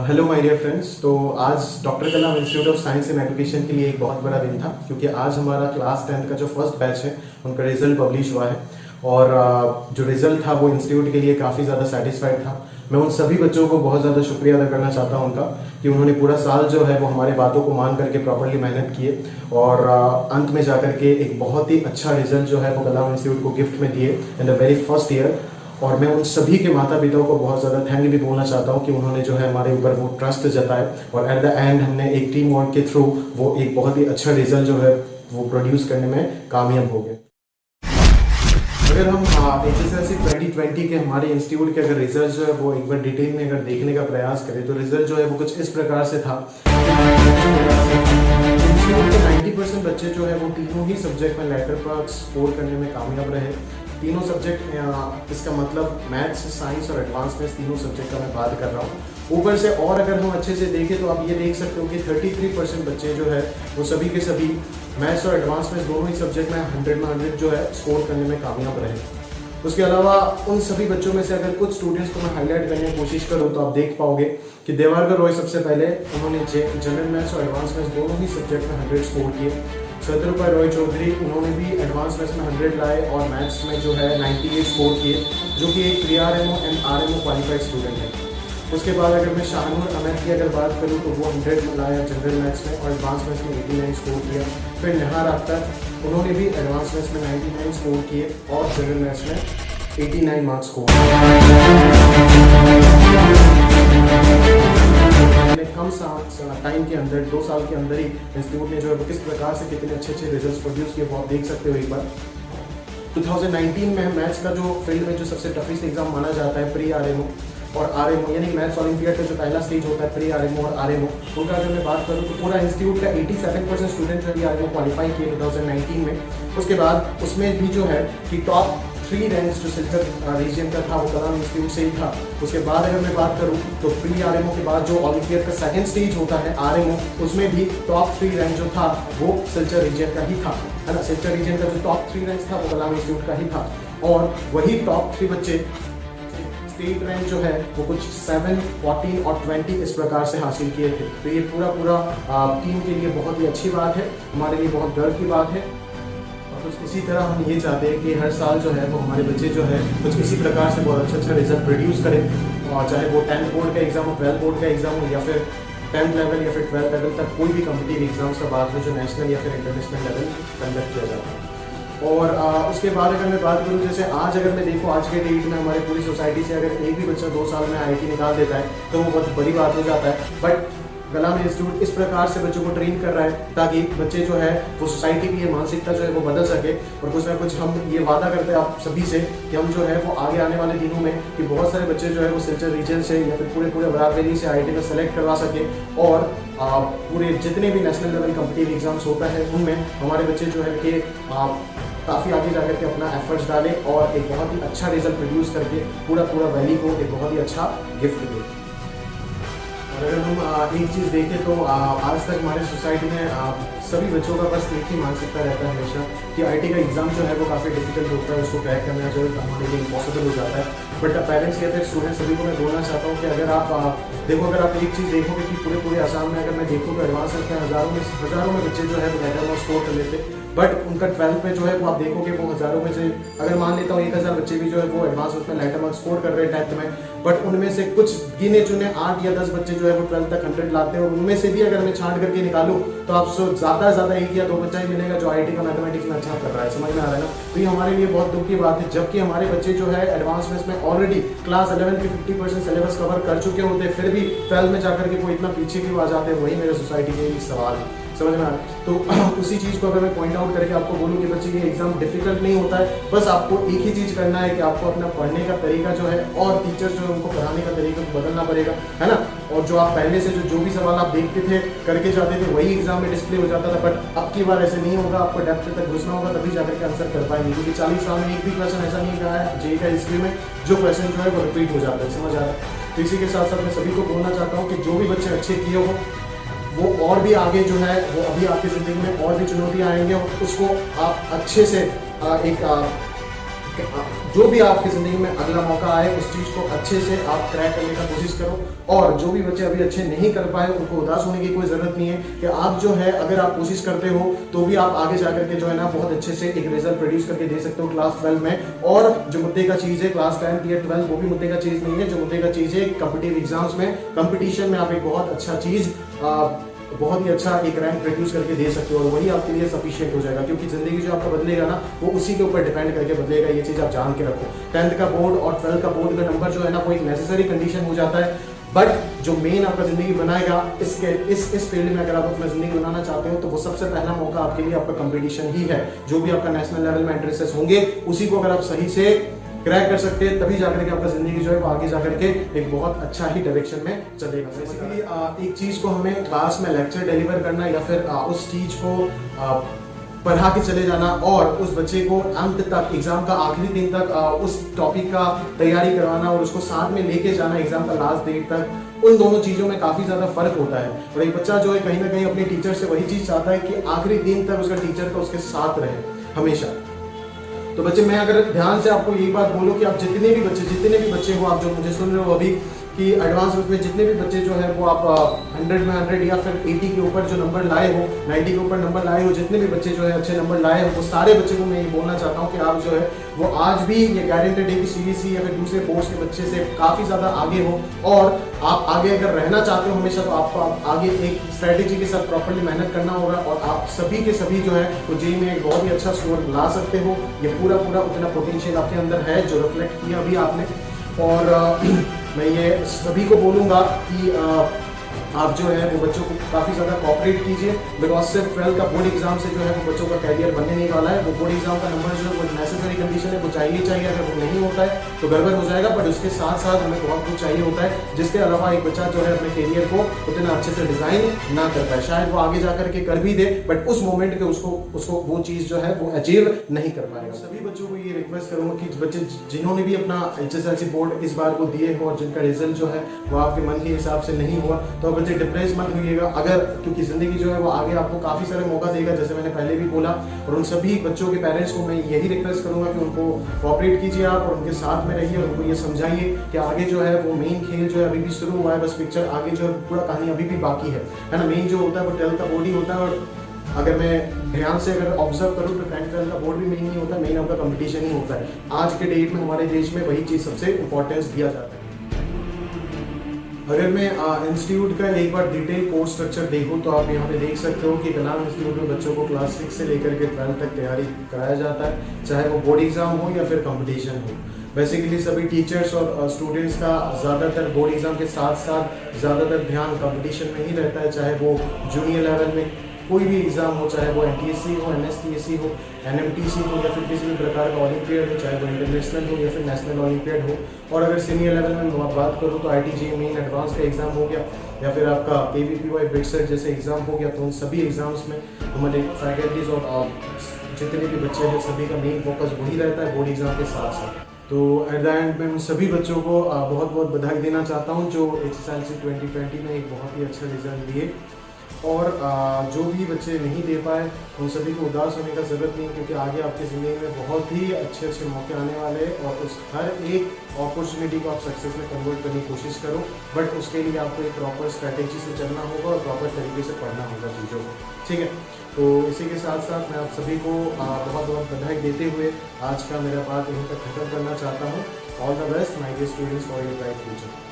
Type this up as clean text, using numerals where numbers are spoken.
Hello my dear friends. तो आज doctor Kalam institute of science and education के लिए एक बहुत बड़ा दिन था, क्योंकि आज हमारा क्लास 10 का जो फर्स्ट बैच है उनका रिजल्ट पब्लिश हुआ है। और जो रिजल्ट था वो इंस्टीट्यूट के लिए काफ़ी ज़्यादा सेटिस्फाइड था। मैं उन सभी बच्चों को बहुत ज़्यादा शुक्रिया अदा करना चाहता हूँ उनका, कि उन्होंने पूरा साल जो है वो हमारे बातों को मान करके प्रॉपर्ली मेहनत किए और अंत में जाकर के एक बहुत ही अच्छा रिजल्ट जो है वो कलाम इंस्टीट्यूट को गिफ्ट में दिए in the very first year. और मैं उन सभी के माता पिताओं को बहुत ज़्यादा थैंक भी बोलना चाहता हूँ कि उन्होंने जो है हमारे ऊपर वो ट्रस्ट जताया और एट द एंड हमने एक टीम वर्क के थ्रू वो एक बहुत ही अच्छा रिजल्ट जो है वो प्रोड्यूस करने में कामयाब हो गए। अगर हम HSLC 2020 के हमारे इंस्टीट्यूट के अगर रिजल्ट जो है वो एक बार डिटेल में अगर देखने का प्रयास करें तो रिजल्ट जो है वो कुछ इस प्रकार से था। इंस्टीट्यूट के 90% बच्चे जो है वो तीनों ही सब्जेक्ट में लेटर पास स्कोर करने में कामयाब रहे। तीनों सब्जेक्ट, इसका मतलब मैथ्स, साइंस और एडवांस मैथ्स, तीनों सब्जेक्ट का मैं बात कर रहा हूँ। ऊपर से और अगर हम अच्छे से देखें तो आप ये देख सकते हो कि 33% बच्चे जो है वो सभी के सभी मैथ्स और एडवांस मैथ्स दोनों ही सब्जेक्ट में 100 में 100 जो है स्कोर करने में कामयाब रहे। उसके अलावा उन सभी बच्चों में से अगर कुछ स्टूडेंट्स को मैं हाईलाइट करने की कोशिश करूँ तो आप देख पाओगे कि देवारकर रॉय सबसे पहले उन्होंने जनरल मैथ्स और एडवांस मैथ्स दोनों ही सब्जेक्ट में 100 स्कोर किए। सत्यरूपा रॉय चौधरी उन्होंने भी एडवांस मैथ्स में 100 लाए और मैथ्स में जो है 98 स्कोर किए, जो कि एक PRMO and RMO qualified student है। उसके बाद अगर मैं शाहनूर अहमद की अगर बात करूँ तो वो 100 लाया जनरल मैथ्स में और एडवांस मैथ्स में 89 स्कोर किया। फिर निहार अख्तर उन्होंने भी एडवांस मैथ्स में 99 स्कोर किए और जनरल मैथ्स में 89 मार्क्स स्कोर। कम टाइम के अंदर 2 साल के अंदर ही इंस्टीट्यूट ने जो है वो किस प्रकार से कितने अच्छे अच्छे रिजल्ट्स प्रोड्यूस किए वो आप देख सकते हो एक बार। 2019 में मैथ्स का जो फील्ड में जो सबसे टफेस्ट एग्जाम माना जाता है प्री RMO और RMO, यानी मैथ्स ओलंपियाड का जो पहला स्टेज होता है प्री RMO और RMO, उनका अगर मैं बात करूँ तो पूरा इंस्टीट्यूट का 87% स्टूडेंट जो है RMO क्वालिफाई किए 2019 में। उसके बाद उसमें भी जो है कि टॉप 3 रैंक्स जो सिलचर रीजन का था वो कलाम इंस्टीट्यूट से ही था। उसके बाद अगर मैं बात करूँ तो प्री RMO के बाद जो ओलंपियाड का सेकंड स्टेज होता है RMO, उसमें भी टॉप 3 रैंक जो था वो सिलचर रीजन का ही था, है ना। सिलचर रीजन का जो टॉप 3 रैंक था वो कलाम इंस्टीट्यूट का ही था और वही टॉप 3 बच्चे स्टेट रैंक जो है वो कुछ 7, 14 और 20 इस प्रकार से हासिल किए थे। तो ये पूरा टीम के लिए बहुत ही अच्छी बात है, हमारे लिए बहुत गर्व की बात है। तो इसी तरह हम ये चाहते हैं कि हर साल जो है वो हमारे बच्चे जो है कुछ इसी प्रकार से बहुत अच्छा रिजल्ट प्रोड्यूस करें, और चाहे वो 10th बोर्ड का एग्जाम हो, 12th बोर्ड का एग्जाम हो, या फिर 10th लेवल या फिर 12th लेवल तक कोई भी कॉम्पिटिटिव एग्जाम्स का बात हो जो नेशनल या फिर इंटरनेशनल लेवल कंडक्ट किया जाता है। और उसके बाद अगर मैं बात करूँ, जैसे आज अगर मैं देखूँ आज के डेट में हमारी पूरी सोसाइटी से अगर एक भी बच्चा 2 साल में IIT निकाल देता है तो वो बहुत बड़ी बात हो जाता है। बट कलाम इंस्टीट्यूट इस प्रकार से बच्चों को ट्रेन कर रहा है ताकि बच्चे जो है वो सोसाइटी की ये मानसिकता जो है वो बदल सके। और कुछ ना कुछ हम ये वादा करते हैं आप सभी से कि हम जो है वो आगे आने वाले दिनों में कि बहुत सारे बच्चे जो है वो सिलचर रीजन से या फिर पूरे बराबरी से IIT में सेलेक्ट करवा सके, और पूरे जितने भी नेशनल लेवल कॉम्पिटिटिव एग्जाम्स होता है उनमें हमारे बच्चे जो है कि काफ़ी आगे जाकर के अपना एफर्ट्स डालें और एक बहुत ही अच्छा रिजल्ट प्रोड्यूस करके पूरा वैली को एक बहुत ही अच्छा गिफ्ट दें। और अगर हम एक चीज़ देखें तो आज तक हमारे सोसाइटी में सभी बच्चों का बस एक ही मानसिकता रहता है हमेशा कि IIT का एग्जाम जो है वो काफ़ी डिफिकल्ट होता है, उसको क्रैक करना जो है हमारे लिए इम्पॉसिबल हो जाता है। बट पेरेंट्स या फिर स्टूडेंट्स सभी को मैं बोलना चाहता हूँ कि अगर आप अगर आप एक चीज़ देखोगे कि पूरे आसाम में अगर मैं देखूँ तो एडवांस में हज़ारों में बच्चे जो है वो लेटर मार्क्स स्कोर कर लेते, बट उनका 12th में जो है वो आप देखोगे वो हज़ारों में से अगर मान लेता हूँ 1000 बच्चे भी जो है वो एडवांस में लेटर मार्क्स स्कोर कर रहे हैं 10th में, बट उनमें से कुछ गिने चुने 8 या 10 बच्चे जो है वो 12th तक 100 लाते हैं। और उनमें से भी अगर मैं छांट करके निकालूँ तो आपसे ज़्यादा 1 या 2 बच्चा ही मिलेगा जो IIT का मैथमेटिक्स में अच्छा कर रहा है। समझ में आ रहा है ना। तो ये हमारे लिए बहुत दुख की बात है, जबकि हमारे बच्चे जो है एडवांस में ऑलरेडी क्लास 11 के 50% सिलेबस कवर कर चुके होते हैं, फिर भी 12th में जाकर के वो इतना पीछे क्यों आ जाते हैं, वही मेरे सोसाइटी के एक सवाल है। समझ में आ रहा है। तो उसी चीज़ को अगर मैं पॉइंट आउट करके आपको बोलूँ कि बच्चे ये एग्जाम डिफिकल्ट नहीं होता है, बस आपको एक ही चीज़ करना है कि आपको अपना पढ़ने का तरीका जो है और टीचर्स जो है उनको पढ़ाने का तरीका बदलना पड़ेगा, है ना। और जो आप पहले से जो भी सवाल आप देखते थे करके जाते थे वही एग्जाम में डिस्प्ले हो जाता था, बट अब की बार ऐसे नहीं होगा। आपको डेप्थ तक घुसना होगा तभी जाकर के आंसर कर पाएंगे, क्योंकि 40 साल में एक भी क्वेश्चन ऐसा नहीं रहा है JEE का हिस्ट्री में जो क्वेश्चन जो है वो रिपीट हो जाता है। समझ आ रहा है। तो इसी के साथ साथ मैं सभी को बोलना चाहता हूँ कि जो भी बच्चे अच्छे किए हो वो और भी आगे जो है वो अभी आपकी ज़िंदगी में और भी चुनौतियाँ आएंगे और उसको आप अच्छे से एक जो भी आपकी ज़िंदगी में अगला मौका आए उस चीज़ को अच्छे से आप क्रैक करने का कोशिश करो। और जो भी बच्चे अभी अच्छे नहीं कर पाए उनको उदास होने की कोई ज़रूरत नहीं है कि आप जो है अगर आप कोशिश करते हो तो भी आप आगे जा करके जो है ना बहुत अच्छे से एक रिजल्ट प्रोड्यूस करके दे सकते हो क्लास 12 में। और जो मुद्दे का चीज़ है क्लास 10 या 12 वो भी मुद्दे का चीज़ नहीं है। जो मुद्दे का चीज़ है कॉम्पिटिटिव एग्जाम्स में कंपटीशन में आप एक बहुत अच्छा चीज़ बहुत ही अच्छा एक रैंक प्रोड्यूस करके दे सकते हो और वही आपके लिए सफिशिएंट हो जाएगा। क्योंकि जिंदगी जो आपका बदलेगा ना वो उसी के ऊपर डिपेंड करके बदलेगा, ये चीज़ आप जान के रखो। 10th का बोर्ड और 12th का बोर्ड का नंबर जो है ना वो एक नेसेसरी कंडीशन हो जाता है, बट जो मेन आपका जिंदगी बनाएगा इस फील्ड में अगर आप अपना जिंदगी बनाना चाहते हो तो वो सबसे पहला मौका आपके लिए आपका कंपटीशन ही है। जो भी आपका नेशनल लेवल में एंट्रेंसेस होंगे उसी को अगर आप सही से क्रैक कर सकते हैं तभी जाकर के आपका जिंदगी जो है वो आगे जाकर के एक बहुत अच्छा ही डायरेक्शन में चलेगा। बेसिकली एक चीज को हमें क्लास में लेक्चर डिलीवर करना या फिर उस चीज को पढ़ा के चले जाना और उस बच्चे को अंत तक एग्जाम का आखिरी दिन तक उस टॉपिक का तैयारी करवाना और उसको साथ में लेके जाना एग्जाम का लास्ट डेट तक, उन दोनों चीज़ों में काफ़ी ज़्यादा फर्क होता है। और एक बच्चा जो है कहीं ना कहीं अपने टीचर से वही चीज़ चाहता है कि आखिरी दिन तक उसका टीचर का उसके साथ रहे हमेशा। तो बच्चे मैं अगर ध्यान से आपको यही बात बोलूँ कि आप जितने भी बच्चे हो, आप जो मुझे सुन रहे हो अभी कि एडवांस में जितने भी बच्चे जो है वो आप 100 में 100 या फिर 80 के ऊपर जो नंबर लाए हो, 90 के ऊपर नंबर लाए हो, जितने भी बच्चे जो है अच्छे नंबर लाए हो, वो सारे बच्चे को मैं ये बोलना चाहता हूँ कि आप जो है वो आज भी ये गारंटेड है कि सीबीएसई या फिर दूसरे बोर्ड्स के बच्चे से काफ़ी ज़्यादा आगे हो। और आप आगे अगर रहना चाहते हो हमेशा तो आपको आगे एक स्ट्रैटेजी के साथ प्रॉपर्ली मेहनत करना होगा और आप सभी के सभी जो है वो जेईई में एक बहुत ही अच्छा स्कोर ला सकते हो। ये पूरा उतना पोटेंशियल आपके अंदर है जो रिफ्लेक्ट किया अभी आपने। और मैं ये सभी को बोलूँगा कि आप जो है वो बच्चों को काफ़ी ज़्यादा कोऑपरेट कीजिए, बिकॉज सिर्फ 12th का बोर्ड एग्जाम से जो है वो बच्चों का कैरियर बनने नहीं वाला है। वो बोर्ड एग्जाम का नंबर जो है वो नेसेसरी कंडीशन है, वो चाहिए अगर वो नहीं होता है तो गड़बड़ हो जाएगा। बट उसके साथ साथ हमें बहुत कुछ चाहिए होता है जिसके अलावा एक बच्चा जो है अपने कैरियर को उतना अच्छे से डिज़ाइन ना कर पाए। शायद वो आगे जा करके कर भी दे बट उस मोमेंट के उसको वो चीज़ जो है वो अचीव नहीं कर पाएगा। सभी बच्चों को ये रिक्वेस्ट करूँगा कि बच्चे जिन्होंने भी अपना HSLC बोर्ड इस बार को दिए हो और जिनका रिजल्ट जो है वो आपके मन के हिसाब से नहीं हुआ तो बच्चे डिप्रेस मत होइएगा। अगर क्योंकि ज़िंदगी जो है वो आगे आपको काफ़ी सारे मौका देगा जैसे मैंने पहले भी बोला। और उन सभी बच्चों के पेरेंट्स को मैं यही रिक्वेस्ट करूँगा कि उनको कोऑपरेट कीजिए आप और उनके साथ में रहिए और उनको ये समझाइए कि आगे जो है वो मेन खेल जो है अभी भी शुरू हुआ है, बस पिक्चर आगे जो है पूरा कहानी अभी भी बाकी है ना। मेन जो होता है वो 12th का बोर्ड ही होता है और अगर मैं ध्यान से अगर ऑब्जर्व करूँ तो 10th 12th का बोर्ड भी मेन नहीं होता, मेन आपका कंपटीशन ही होता है। आज के डेट में हमारे देश में वही चीज़ सबसे इंपॉर्टेंस दिया जाता है। अगर मैं इंस्टीट्यूट का एक बार डिटेल कोर्स स्ट्रक्चर देखूँ तो आप यहाँ पे देख सकते हो कि कलाम इंस्टीट्यूट में बच्चों को क्लास 6 से लेकर के 12th तक तैयारी कराया जाता है, चाहे वो बोर्ड एग्जाम हो या फिर कंपटीशन हो। बेसिकली सभी टीचर्स और स्टूडेंट्स का ज़्यादातर बोर्ड एग्जाम के साथ साथ ज़्यादातर ध्यान कंपटीशन में ही रहता है, चाहे वो जूनियर लेवल में कोई भी एग्ज़ाम हो, चाहे वो NTSC हो, NSTSC हो, NMTC हो या फिर किसी भी प्रकार का ओलंपियाड हो, चाहे वो इंटरनेशनल हो या फिर नेशनल ओलंपियाड हो। और अगर सीनियर लेवल में मैं बात करूँ तो IIT मेन एडवांस का एग्ज़ाम हो गया या फिर आपका KVPY बिटसेट जैसे एग्ज़ाम हो गया। तो उन सभी एग्ज़ाम्स में हमारे फैकल्टीज़ और जितने भी बच्चे हैं सभी का मेन फोकस वही रहता है बोर्ड एग्ज़ाम के साथ साथ। तो एट द एंड मैं उन सभी बच्चों को बहुत बहुत बधाई देना चाहता हूँ जो HSLC 2020 में एक बहुत ही अच्छा रिजल्ट दिए। और जो भी बच्चे नहीं दे पाए उन सभी को उदास होने का ज़रूरत नहीं, क्योंकि आगे आपकी ज़िंदगी में बहुत ही अच्छे मौके आने वाले हैं और उस हर एक अपॉर्चुनिटी को आप सक्सेस में कन्वर्ट करने की कोशिश करो। बट उसके लिए आपको एक प्रॉपर स्ट्रैटेजी से चलना होगा और प्रॉपर तरीके से पढ़ना होगा चीज़ों को, ठीक है। तो इसी के साथ साथ मैं आप सभी को बहुत बहुत बधाई देते हुए आज का मेरा बात यहीं तक खत्म करना चाहता हूँ। All the best my dear students for your bright future.